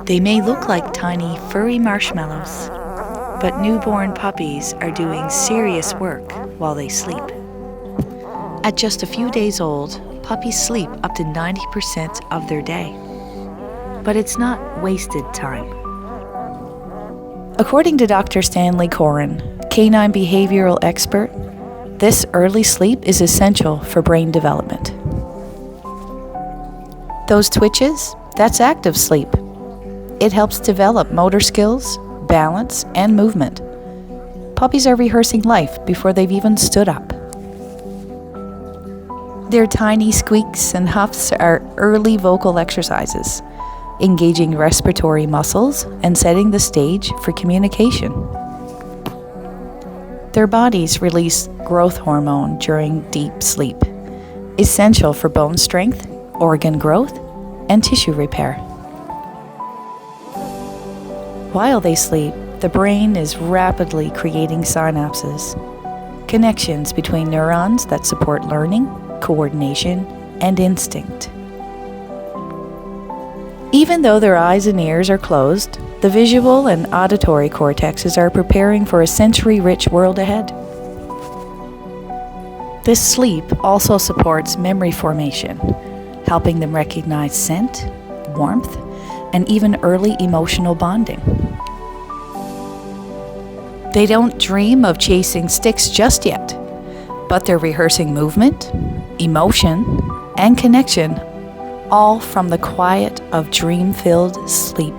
They may look like tiny, furry marshmallows, but newborn puppies are doing serious work while they sleep. At just a few days old, puppies sleep up to 90% of their day. But it's not wasted time. According to Dr. Stanley Coren, canine behavioral expert, this early sleep is essential for brain development. Those twitches, that's active sleep. It helps develop motor skills, balance, and movement. Puppies are rehearsing life before they've even stood up. Their tiny squeaks and huffs are early vocal exercises, engaging respiratory muscles and setting the stage for communication. Their bodies release growth hormone during deep sleep, essential for bone strength, organ growth, and tissue repair. While they sleep, the brain is rapidly creating synapses, connections between neurons that support learning, coordination, and instinct. Even though their eyes and ears are closed, the visual and auditory cortexes are preparing for a sensory-rich world ahead. This sleep also supports memory formation, helping them recognize scent, warmth, and even early emotional bonding. They don't dream of chasing sticks just yet, but they're rehearsing movement, emotion, and connection, all from the quiet of dream-filled sleep.